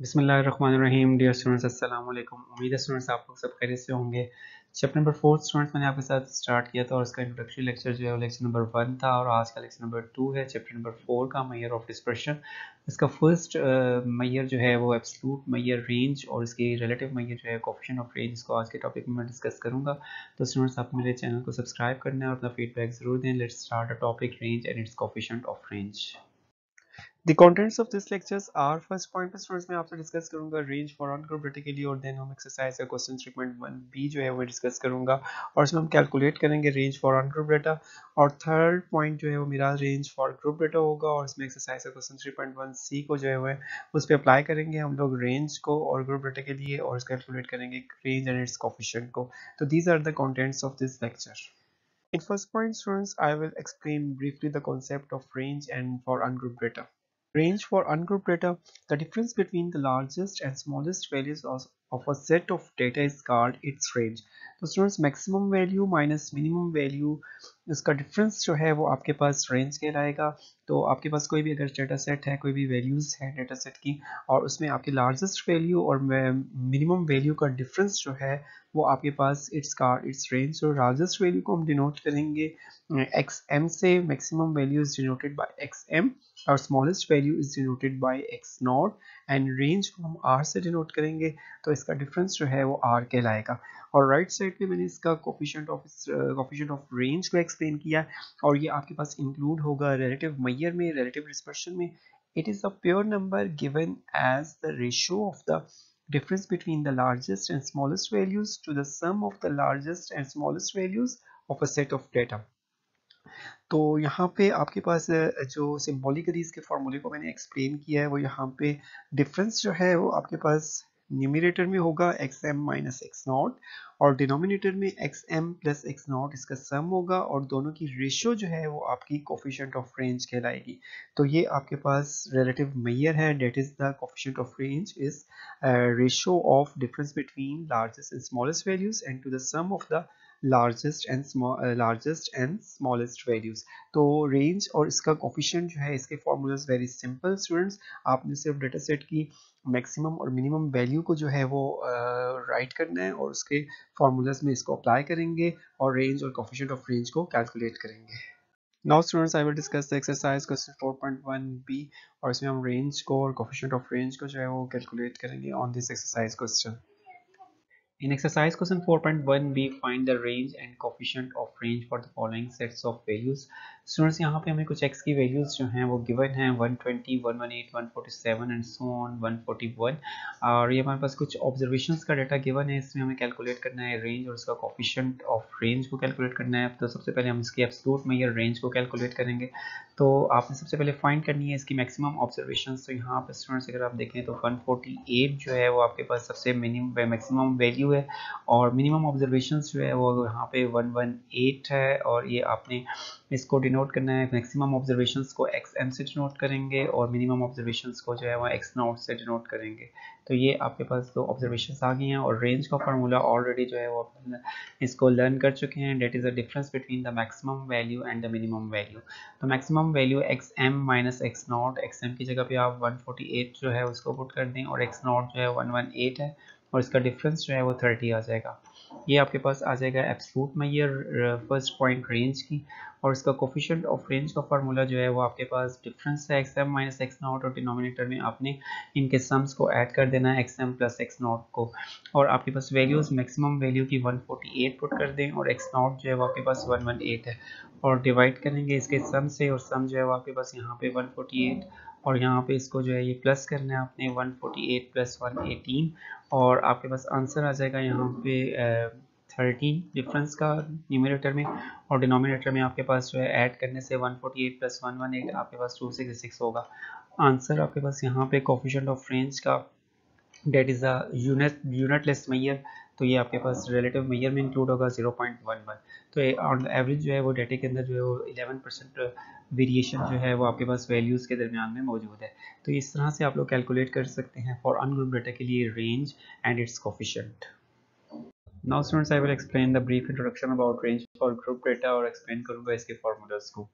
बिस्मिल्लाहिर्रहमानिर्रहीम। Dear students, अस्सलाम वालेकुम। उम्मीद है स्टूडेंट्स आप लोग सब खैरियत से होंगे। चैप्टर नंबर 4 स्टूडेंट्स मैंने आपके साथ स्टार्ट किया था और इसका इंट्रोडक्टरी लेक्चर जो है वो लेक्चर नंबर 1 था और आज का लेक्चर नंबर 2 है। चैप्टर नंबर 4 का मेजर ऑफ डिस्पर्शन। इसका फर्स्ट मेजर जो है वो एब्सोल्यूट मेजर रेंज और इसकी रिलेटिव मेजर जो है कोफिशिएंट ऑफ रेंज, इसको आज के टॉपिक में मैं डिस्कस करूंगा। तो स्टूडेंट्स आपको मेरे चैनल को सब्सक्राइब करना है और अपना फीडबैक जरूर दें। Let's start the topic range and it's coefficient of range. The contents of this lectures are first point पे स्टूडेंट्स मैं आपसे डिस्कस करूंगा रेंज फॉर अनग्रुप डेटा के लिए और देन हम एक्सरसाइज का क्वेश्चन 3.1b जो है वो डिस्कस करूंगा और इसमें हम कैलकुलेट करेंगे रेंज फॉर अनग्रुप डेटा। और थर्ड पॉइंट जो है वो मेरा रेंज फॉर ग्रुप डेटा होगा और इसमें एक्सरसाइज का क्वेश्चन 3.1c को जो है वो उस पर अप्लाई करेंगे हम लोग रेंज को और ग्रुप डेटा के लिए और कैलकुलेट करेंगे रेंज एंड इट्स कोफिशिएंट को। तो these are the contents of this lecture. In first point, students, I will explain briefly the concept of range and for ungrouped data. Range for ungrouped data, the difference between the largest and smallest values of a set of data is called its range. तो students, maximum value minus minimum value, इसका difference जो है वो आपके पास range कहलाएगा। तो आपके पास कोई भी अगर डेटा सेट है, कोई भी वैल्यूज है डेटा सेट की और उसमें आपकी लार्जेस्ट वैल्यू और मिनिमम वैल्यू का डिफरेंस जो है वो आपके पास इट्स रेंज। तो लार्जेस्ट वैल्यू को हम डिनोट करेंगे एक्स एम से, maximum value is denoted by x m और smallest value is denoted by x not and range को हम आर से डिनोट करेंगे। तो इसका डिफरेंस जो है वो आर कहलाएगा। और राइट साइड पे मैंने इसका कोफिशिएंट ऑफ रेंज को एक्सप्लेन किया और ये आपके पास इंक्लूड होगा रिलेटिव मेजर में, रिलेटिव डिस्पर्शन में। It is a pure number given as the ratio of the difference between the largest and smallest values to the sum of the largest and smallest values of a set of data. तो यहाँ पे आपके पास जो symbolically इसके फॉर्मूले को मैंने explain किया है वो यहाँ पे डिफरेंस जो है वो आपके पास न्यूमिनेटर में होगा X M minus x naught और डिनोमिनेटर में X M plus X naught, इसका सम होगा और दोनों की रेशियो जो है वो आपकी कोफिशिएंट ऑफ रेंज कहलाएगी। तो ये आपके पास रिलेटिव मेजर है, that is the coefficient of range is ratio of difference between largest and smallest values and to the sum of the largest and smallest values. तो रेंज और इसका coefficient जो है इसके फॉर्मूलाज वेरी सिंपल स्टूडेंट्स। आपने सिर्फ data set की maximum और मिनिमम वैल्यू को जो है वो राइट करना है और उसके फॉर्मूलाज में इसको अप्लाई करेंगे और रेंज और कोफिशिएंट ऑफ रेंज को कैलकुलेट करेंगे। Now students I will discuss the exercise question 4.1b और इसमें हम रेंज को और कोफिशिएंट ऑफ रेंज को जो है वो कैलकुलेट करेंगे on this exercise question. In exercise question 4.1b, find the range and coefficient of range for the following sets of values. Students, यहाँ पे हमें कुछ x की values जो हैं वो given हैं 120, 118, 147 and so on 141 और ये हमारे पास कुछ observations का data given है। इसमें हमें calculate करना है range और इसका coefficient of range को calculate करना है। तो सबसे पहले हम इसकी absolute measure range को calculate करेंगे। तो आपने सबसे पहले फाइंड करनी है इसकी मैक्सिमम ऑब्जर्वेशंस। तो यहाँ पर स्टूडेंट्स अगर आप देखें तो 148 जो है वो आपके पास सबसे मिनिमम मैक्सिमम वैल्यू है और मिनिमम ऑब्जर्वेशंस जो है वो यहाँ पे 118 है और ये आपने इसको डिनोट करना है। मैक्सिमम ऑब्जर्वेशंस को एक्स एम से डिनोट करेंगे और मिनिमम ऑब्जर्वेशंस को जो है वो एक्स नॉट से डिनोट करेंगे। तो ये आपके पास दो ऑब्जर्वेशंस आ गई हैं और रेंज का फार्मूला ऑलरेडी जो है वो इसको लर्न कर चुके हैं। That is the difference between the maximum value and the minimum value. तो maximum value x M minus x not, x m की जगह पे आप 148 जो है उसको पुट कर दें और एक्स नॉट जो है 118 है और इसका डिफरेंस जो है वो 30 आ जाएगा। ये आपके पास आ जाएगा absolute measure first point range की और इसका कोफिशिएंट ऑफ रेंज का फार्मूला जो है वो आपके पास डिफरेंस है X M minus x naught और डिनोमिनेटर में आपने इनके सम्स को ऐड कर देना है X M plus X naught को और आपके पास वैल्यूज मैक्सिमम वैल्यू की 148 पुट कर दें और एक्स नॉट जो है वो आपके पास 118 है और डिवाइड करेंगे इसके सम से और सम जो है वो आपके पास यहाँ पे 148 और यहाँ पे इसको जो है ये प्लस करना है आपने 148 प्लस 118 और आपके पास आंसर आ जाएगा यहाँ पे 30 डिफरेंस का न्यूमरेटर में और डिनोमिनेटर में आपके पास जो है ऐड करने से 148 प्लस 118 आपके पास 266 होगा। आंसर आपके पास यहाँ पे कोफिशिएंट ऑफ रेंज का that is a unitless measure. तो ये आपके पास रिलेटिव मेजर में इंक्लूड होगा 0.11। तो ऑन एवरेज जो है वो डेटा के अंदर जो है वो 11% वेरिएशन जो है वो आपके पास वैल्यूज़ के दरमियान में मौजूद है। तो इस तरह से आप लोग कैलकुलेट कर सकते हैं फॉर अनग्रुप डेटा के लिए range and it's coefficient. Now students I will explain the brief introduction about range for group data और एक्सप्लेन करूंगा इसके फॉर्मूलाज को।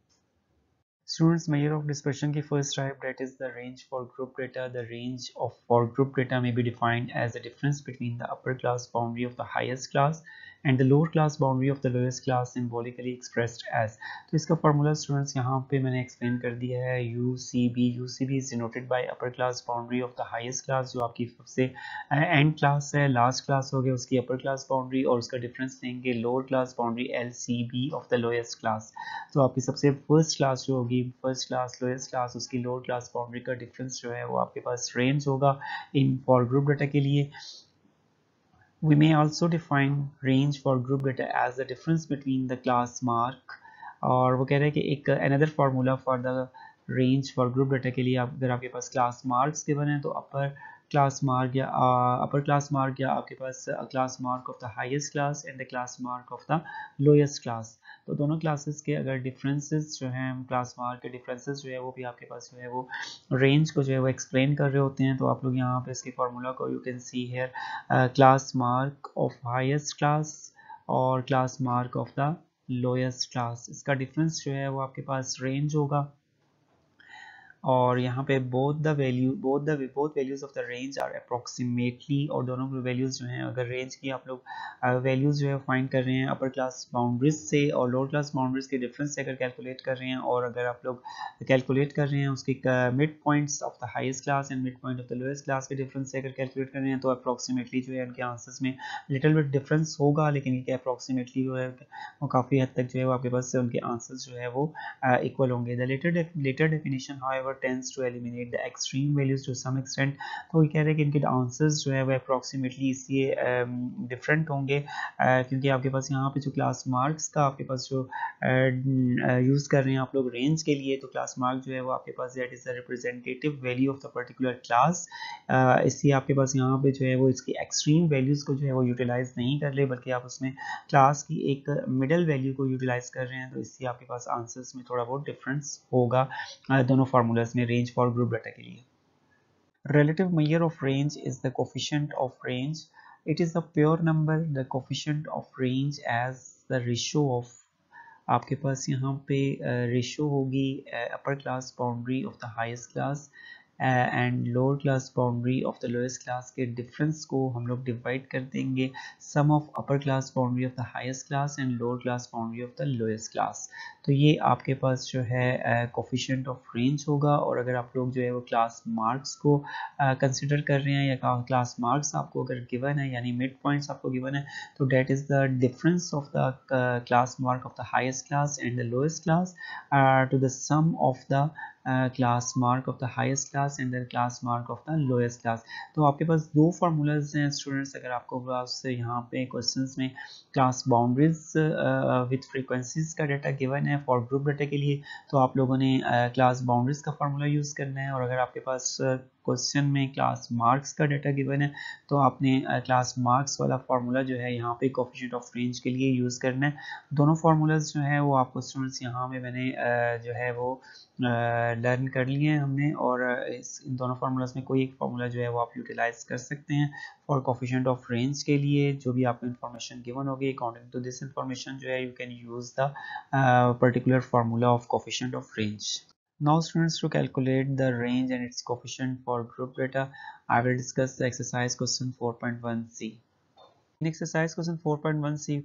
Students, measure of dispersion की first type, that is the range for group data. The range of for group data may be defined as the difference between the upper class boundary of the highest class and the lower class boundary of the lowest class, symbolically expressed as. तो इसका formula students यहाँ पे मैंने explain कर दिया है. UCB is denoted by upper class boundary of the highest class, जो आपकी सबसे end class है, last class हो गया उसकी upper class boundary, और उसका difference लेंगे lower class boundary LCB of the lowest class. तो आपकी सबसे फर्स्ट क्लास जो होगी, फर्स्ट क्लास लोएस्ट क्लास, उसकी लोअर क्लास बाउंड्री का डिफरेंस जो है वो आपके पास रेंज होगा इन फॉर ग्रुप डाटा के लिए. We may also define range for group data as the difference between the class mark, और वो कह रहे हैं कि एक another formula for the range for group data के लिए, अगर आपके पास क्लास मार्क्स गिवन है तो अपर क्लास मार्क या आपके पास class mark of the highest class and the class mark of the lowest class. तो दोनों क्लासेस के अगर डिफरेंसेस जो हैं, क्लास मार्क के डिफरेंसेस जो है वो भी आपके पास जो है वो रेंज को जो है वो एक्सप्लेन कर रहे होते हैं. तो आप लोग यहाँ पे इसके फार्मूला को you can see here, class mark of highest class और class mark of the lowest class, इसका डिफरेंस जो है वो आपके पास रेंज होगा. और यहाँ पे both values of the range are approximately, और दोनों वैल्यूज जो हैं, अगर रेंज की आप लोग वैल्यूज जो है फाइंड कर रहे हैं अपर क्लास बाउंड्रीज से और लोअर क्लास बाउंड्रीज के डिफरेंस से अगर कैलकुलेट कर रहे हैं, और अगर आप लोग कैलकुलेट कर रहे हैं उसके mid points of the highest class and mid point of the lowest class के डिफरेंस से अगर कैलकुलेट कर रहे हैं, तो अप्रोक्सीमेटली जो है उनके आंसर्स में लिटिल बिट डिफरेंस होगा, लेकिन ये अप्रोक्सीमेटली जो है वो काफ़ी हद तक जो है वो आपके पास उनके आंसर्स जो है वो इक्वल होंगे. The latter definition however tends to eliminate the extreme values to some extent. तो ये कह रहे हैं कि इनके आंसर्स जो है वो अप्रोक्सीमेटली इसलिए डिफरेंट होंगे क्योंकि आपके पास यहाँ पे जो क्लास मार्क्स का आपके पास जो यूज़ कर रहे हैं आप लोग रेंज के लिए, तो क्लास मार्क जो है वो आपके पास that is the representative value of the particular class. इसलिए आपके पास यहाँ पे जो है वो इसकी एक्सट्रीम वैल्यूज़ को जो है वो यूटिलाइज नहीं कर ले, बल्कि आप उसमें क्लास की एक मिडल वैल्यू को यूटिलाइज कर रहे हैं. तो इसलिए आपके पास आंसर्स में थोड़ा बहुत डिफरेंस होगा दोनों फार्मूलाज में रेंज फॉर ग्रुप डाटा के लिए. Relative measure of range is the coefficient of range. It is the pure number, the coefficient of range as the ratio of, आपके पास यहाँ पे रेशो होगी upper class boundary of the highest class and lower class boundary of the lowest class के difference को हम लोग divide कर देंगे sum of upper class boundary of the highest class and lower class boundary of the lowest class. तो ये आपके पास जो है कोफिशिएंट ऑफ रेंज होगा. और अगर आप लोग जो है वो क्लास मार्क्स को कंसिडर कर रहे हैं या क्लास मार्क्स आपको अगर गिवन है यानी मिड पॉइंट्स आपको गिवन है, तो date is the difference of the class mark of the highest class and the lowest class to the sum of the class mark of the highest class and the class mark of the lowest class. तो आपके पास दो formulas हैं students. अगर आपको बस यहाँ पे questions में क्लास बाउंड्रीज विथ फ्रीक्वेंसीज का डाटा गिवन है फॉर ग्रुप डाटा के लिए, तो आप लोगों ने क्लास बाउंड्रीज का फार्मूला यूज़ करना है. और अगर आपके पास क्वेश्चन में क्लास मार्क्स का डाटा गिवन है, तो आपने क्लास मार्क्स वाला फार्मूला जो है यहाँ पे कोफिशिएंट ऑफ रेंज के लिए यूज़ करना है. दोनों फार्मूलाज जो है वो आपको स्टूडेंट्स यहाँ में मैंने जो है वो लर्न कर लिए हैं हमने. और इन दोनों फार्मूलाज में कोई एक फार्मूला जो है वो आप यूटिलाइज कर सकते हैं फॉर कोफिशिएंट ऑफ रेंज के लिए. जो भी आपको इन्फॉर्मेशन गिवन होगी अकॉर्डिंग टू दिस इन्फॉर्मेशन जो है you can use the particular formula of coefficient of range. Now students, to calculate the range and its coefficient for group data, I will discuss the exercise question 4.1c. In exercise question 4.1c,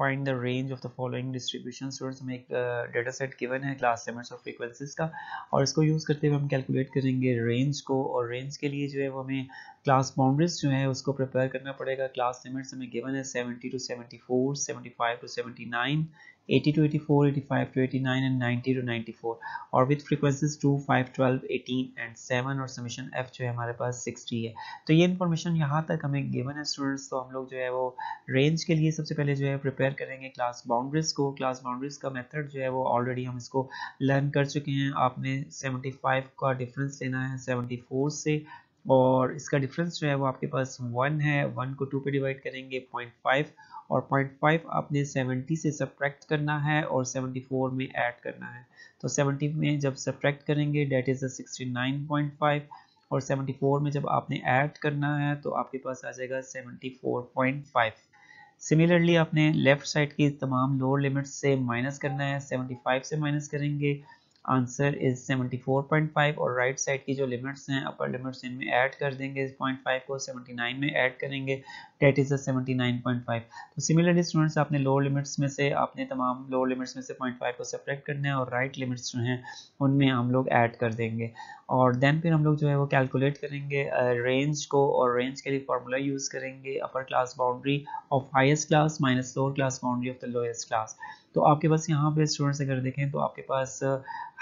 find the range of the following distribution. Students, हमें एक data set given है class limits और frequencies का, और इसको use करते हुए हम कैलकुलेट करेंगे रेंज को. और रेंज के लिए जो है वो हमें क्लास बाउंड्रीज जो है उसको प्रिपेयर करना पड़ेगा. क्लास लिमिट्स हमें गिवन है 70 to 74, 75 to 79, 80 to 84, 85 to 89 and 90 to 94, और विथ फ्रीक्वेंसीज 2, 5, 12, 18 एंड 7, और समीशन f जो है हमारे पास 60 है. तो ये इन्फॉर्मेशन यहाँ तक हमें गिवन है स्टूडेंट्स. तो हम लोग जो है वो रेंज के लिए सबसे पहले जो है प्रिपेयर करेंगे क्लास बाउंड्रीज को. क्लास बाउंड्रीज का मेथड जो है वो ऑलरेडी हम इसको लर्न कर चुके हैं. आपने 75 का डिफरेंस लेना है 74 से, और इसका डिफरेंस जो है वो आपके पास 1 है. 1 को 2 पे डिवाइड करेंगे 0.5, और 0.5 आपने 70 से सब्ट्रैक्ट करना है और 74 में ऐड करना है. तो 70 में जब सब्ट्रैक्ट करेंगे डेट इज़ 69.5, और 74 में जब आपने ऐड करना है तो आपके पास आ जाएगा 74.5. सिमिलरली आपने लेफ्ट साइड की तमाम लोअर लिमिट्स से माइनस करना है. 75 से माइनस करेंगे आंसर इज 74.5 और राइट साइड की जो लिमिट्स हैं अपर लिमिट्स इनमें ऐड कर देंगे 0.5 को 79 में ऐड करेंगे डेट इज 79.5। तो सिमिलरली स्टूडेंट्स आपने लोअर लिमिट्स में से आपने तमाम लोअर लिमिट्स में से 0.5 को सेपरेट करना है और राइट लिमिट्स जो हैं उनमें हम लोग ऐड कर देंगे और देन फिर हम लोग जो है वो कैलकुलेट करेंगे रेंज को और रेंज के लिए फार्मूला यूज़ करेंगे अपर class boundary of highest class minus lower class boundary of the lowest class. तो आपके पास यहाँ पे स्टूडेंट्स अगर देखें तो आपके पास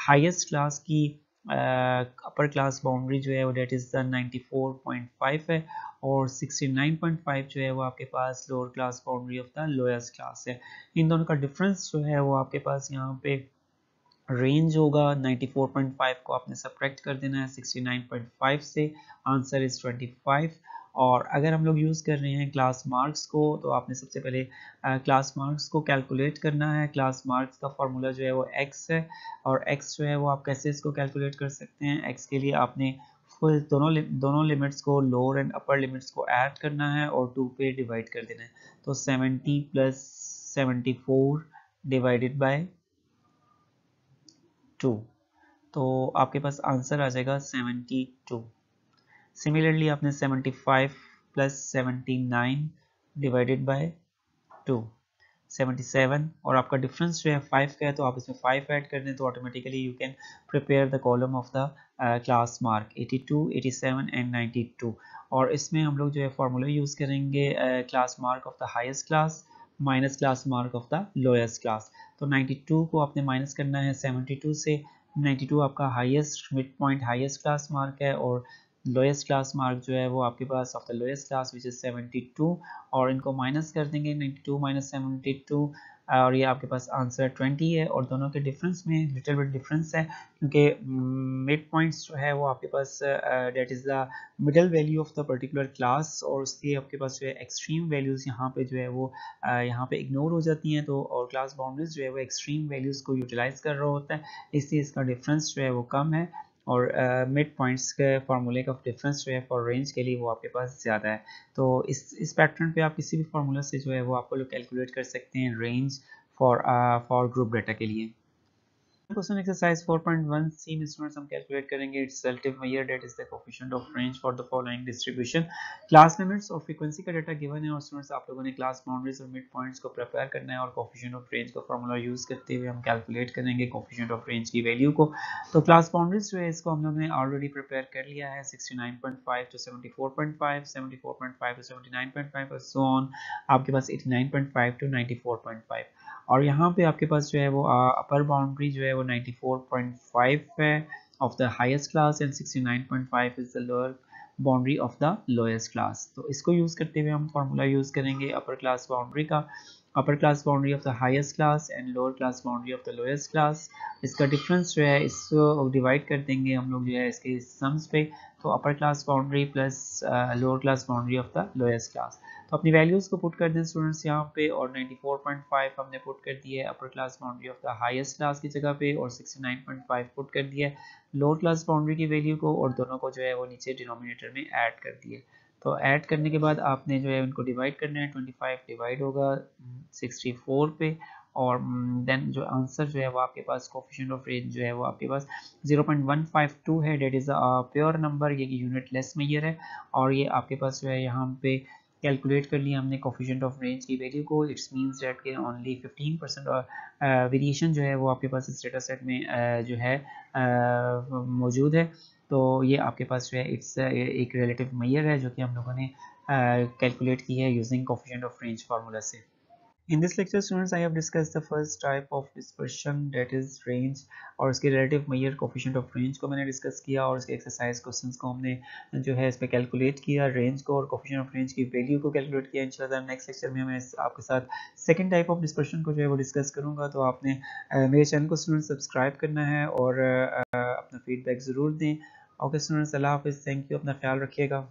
हाईएस्ट क्लास की अपर क्लास बाउंड्री जो है वो डेट इज़ द 94.5 है और 69.5 जो है वो आपके पास lower class boundary of the lowest class है। इन दोनों का डिफरेंस जो है वो आपके पास यहाँ पे रेंज होगा 94.5 को आपने सब्ट्रैक्ट कर देना है 69.5 से, आंसर इज 25। और अगर हम लोग यूज़ कर रहे हैं क्लास मार्क्स को तो आपने सबसे पहले क्लास मार्क्स को कैलकुलेट करना है। क्लास मार्क्स का फार्मूला जो है वो x है और x जो है वो आप कैसे इसको कैलकुलेट कर सकते हैं। x के लिए आपने फुल दोनों लिमिट्स को लोअर एंड अपर लिमिट्स को ऐड करना है और 2 पे डिवाइड कर देना है। तो 70 प्लस 74 डिवाइडेड बाय 2, तो आपके पास आंसर आ जाएगा 72। सिमिलरली आपने 75 प्लस 79 डिवाइडेड बाय 2 77 और आपका डिफरेंस जो है 5 का है तो आप इसमें 5 ऐड कर दें तो automatically you can prepare the column of the class mark 82 87 and 92। और इसमें हम लोग जो है फार्मूला यूज़ करेंगे class mark of the highest class minus class mark of the lowest class. तो 92 को आपने माइनस करना है 72 से। 92 आपका highest mid point highest class mark है और लोएस्ट क्लास मार्क जो है वो आपके पास of the lowest class which is 72 और इनको माइनस कर देंगे 92 माइनस 72 और ये आपके पास आंसर 20 है। और दोनों के डिफरेंस में लिटिल बिट डिफरेंस है क्योंकि मिड पॉइंट्स जो है वो आपके पास that is the middle value of the particular class और उसके आपके पास जो है एक्सट्रीम वैल्यूज़ यहाँ पे जो है वो यहाँ पे इग्नोर हो जाती हैं तो और क्लास बाउंड्रीज जो है वो एक्सट्रीम वैल्यूज़ को यूटिलाइज कर रहा होता है, इसलिए इसका डिफरेंस जो है वो कम है और मिड पॉइंट्स के फार्मूले का डिफरेंस जो है फॉर रेंज के लिए वो आपके पास ज़्यादा है। तो इस पैटर्न पे आप किसी भी फार्मूला से जो है वो आपको लोग कैलकुलेट कर सकते हैं रेंज फॉर ग्रुप डेटा के लिए। क्वेश्चन एक्सरसाइज 4.1 सी में स्टूडेंट्स हम कैलकुलेट करेंगे it's relative major that is the coefficient of range for the following distribution. Class limits और फ्रीक्वेंसी का डाटा गिवन है और स्टूडेंट्स आप लोगों ने क्लास बाउंड्रीज और मिड पॉइंट्स को प्रिपेयर करना है और कोएफिशिएंट ऑफ रेंज का फार्मूला यूज करते हुए हम कैलकुलेट करेंगे कोएफिशिएंट ऑफ रेंज की वैल्यू को। तो क्लास बाउंड्रीज जो है इसको हम लोगों ने ऑलरेडी प्रिपेयर कर लिया है 69.5 टू 74.5 74.5 टू 79.5 और सो ऑन आपके पास 89.5 टू 94.5 और यहाँ पे आपके पास जो है वो अपर बाउंड्री जो है वो 94.5 है of the highest class and 69.5 is the lower boundary of the lowest class. तो इसको यूज़ करते हुए हम फार्मूला यूज़ करेंगे अपर क्लास बाउंड्री का अपर class boundary of the highest class and lower class boundary of the lowest class. इसका difference जो है इसको डिवाइड कर देंगे हम लोग जो है इसके सम्स पे। तो अपर class boundary plus lower class boundary of the lowest class. तो अपनी वैल्यूज़ को पुट कर दें स्टूडेंट्स यहाँ पे और 94.5 हमने पुट कर दिया है अपर class boundary of the highest class की जगह पे और 69.5 पुट कर दिया है लोअर क्लास बाउंड्री की वैल्यू को और दोनों को जो है वो नीचे डिनोमिनेटर में ऐड कर दिए। तो ऐड करने के बाद आपने जो है उनको डिवाइड करना है 25 डिवाइड होगा 64 पे और देन जो आंसर जो है वो आपके पास कोएफिशिएंट ऑफ रेंज जो है वो आपके पास 0.152 है date is a pure number, ये यूनिट लेस मेजर है और ये आपके पास जो है यहाँ पे कैलकुलेट कर लिया हमने कोफिशिएंट ऑफ रेंज की वैल्यू को। इट्स मींस दैट के ओनली 15% वेरिएशन जो है वो आपके पास इस डेटा सेट में जो है मौजूद है। तो ये आपके पास जो है इट्स एक रिलेटिव मेजर है जो कि हम लोगों ने कैलकुलेट की है using coefficient of range formula से। In this lecture students I have discussed the first type of dispersion that is range और उसके relative measure coefficient of range को मैंने डिस्कस किया और उसके एक्सरसाइज क्वेश्चंस को हमने जो है इस पे कैलकुलेट किया रेंज को और कोफिशिएंट ऑफ रेंज की वैल्यू को कैलकुलेट किया। इंशाल्लाह नेक्स्ट लेक्चर में मैं आपके साथ सेकंड टाइप ऑफ डिस्पर्शन को जो है वो डिस्कस करूंगा। तो आपने मेरे चैनल को स्टूडेंट सब्सक्राइब करना है और अपना फीडबैक ज़रूर दें। ओके स्टूडेंट्स, अल्लाह हाफिज़, थैंक यू, अपना ख्याल रखिएगा।